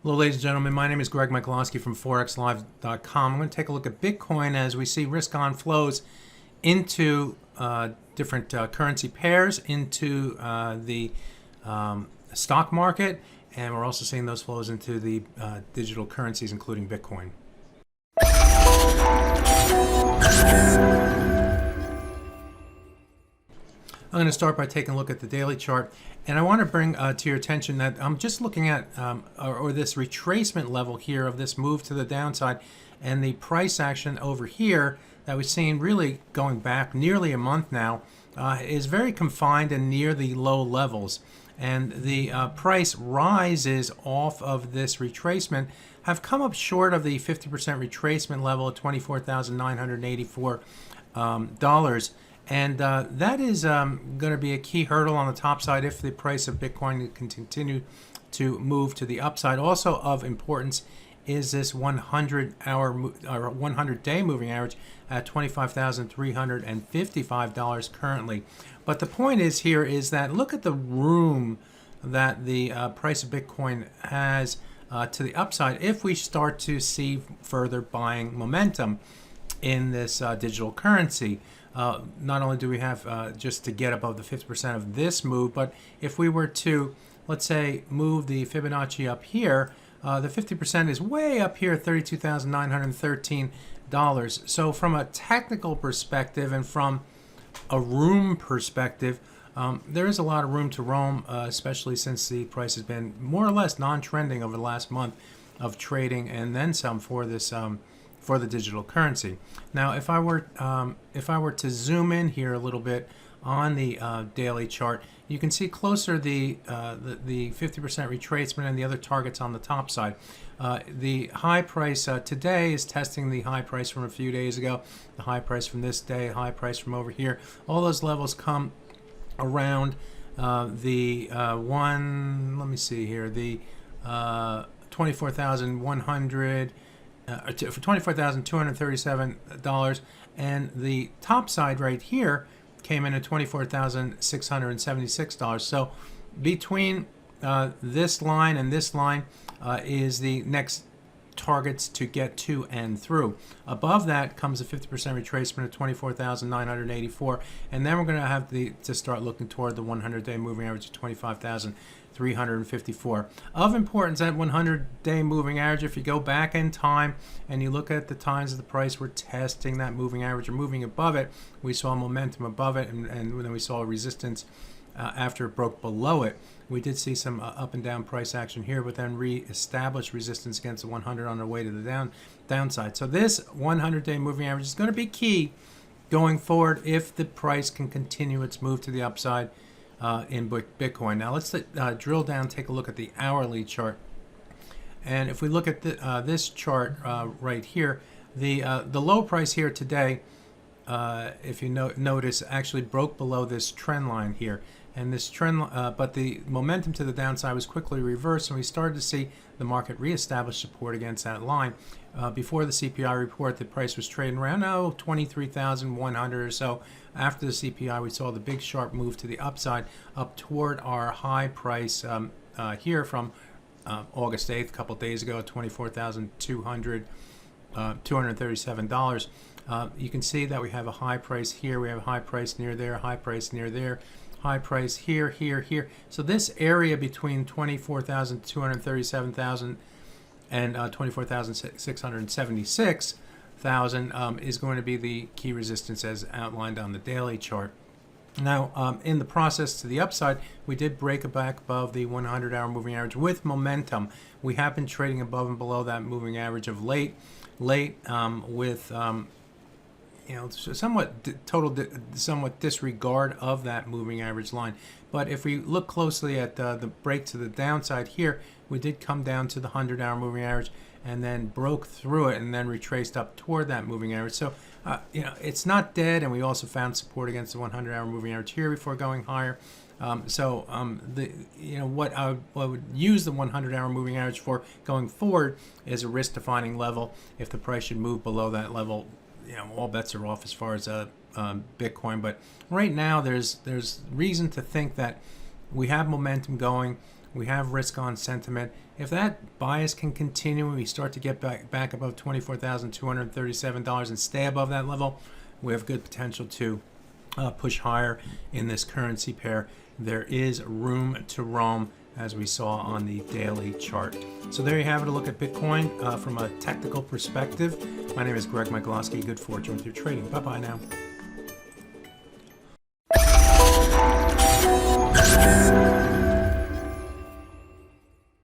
Hello, ladies and gentlemen. My name is Greg Michalowski from ForexLive.com. I'm going to take a look at Bitcoin as we see risk-on flows into different currency pairs, into the stock market, and we're also seeing those flows into the digital currencies, including Bitcoin. I'm going to start by taking a look at the daily chart, and I want to bring to your attention that I'm just looking at or this retracement level here of this move to the downside, and the price action over here that we've seen really going back nearly a month now is very confined and near the low levels, and the price rises off of this retracement have come up short of the 50% retracement level at $24,984. And that is going to be a key hurdle on the top side if the price of Bitcoin can continue to move to the upside. Also of importance is this 100-day moving average at $25,355 currently. But the point is here is that look at the room that the price of Bitcoin has to the upside if we start to see further buying momentum in this digital currency. Not only do we have just to get above the 50% of this move, but if we were to, let's say, move the Fibonacci up here, the 50% is way up here at $32,913. So from a technical perspective and from a room perspective, there is a lot of room to roam, especially since the price has been more or less non-trending over the last month of trading and then some for this for the digital currency. Now, if I were to zoom in here a little bit on the daily chart, you can see closer the 50% retracement and the other targets on the top side. The high price today is testing the high price from a few days ago, the high price from this day, high price from over here. All those levels come around the let me see here, the 24,100. For $24,237, and the top side right here came in at $24,676. So between this line and this line is the next targets to get to and through. Above that comes a 50% retracement of 24,984, and then we're going to have to start looking toward the 100-day moving average of 25,354. Of importance, that 100-day moving average, if you go back in time and you look at the times of the price we're testing that moving average or moving above it, we saw momentum above it, and then we saw resistance after it broke below it. We did see some up and down price action here, but then re-established resistance against the 100 on our way to the downside. So this 100-day moving average is going to be key going forward if the price can continue its move to the upside in Bitcoin. Now let's drill down, take a look at the hourly chart. And if we look at this chart right here, the low price here today, if you notice, actually broke below this trend line here. And this trend, but the momentum to the downside was quickly reversed, and we started to see the market reestablish support against that line. Before the CPI report, the price was trading around 23,100 or so. After the CPI, we saw the big sharp move to the upside, up toward our high price here from August 8th, a couple days ago, at $24,237. You can see that we have a high price here, we have a high price near there, high price near there, high price here, here, here. So this area between 24,237,000 and 24,676,000 is going to be the key resistance as outlined on the daily chart. Now, in the process to the upside, we did break back above the 100-hour moving average with momentum. We have been trading above and below that moving average of late with somewhat disregard of that moving average line. But if we look closely at the break to the downside here, we did come down to the 100-hour moving average and then broke through it and then retraced up toward that moving average. So it's not dead, and we also found support against the 100-hour moving average here before going higher. What I would use the 100-hour moving average for going forward is a risk-defining level. If the price should move below that level, all bets are off as far as Bitcoin. But right now, there's reason to think that we have momentum going. We have risk on sentiment. If that bias can continue and we start to get back above $24,237 and stay above that level, we have good potential to push higher in this currency pair. There is room to roam, as we saw on the daily chart. So there you have it, a look at Bitcoin from a technical perspective. My name is Greg Michalowski. Good fortune with your trading. Bye-bye now.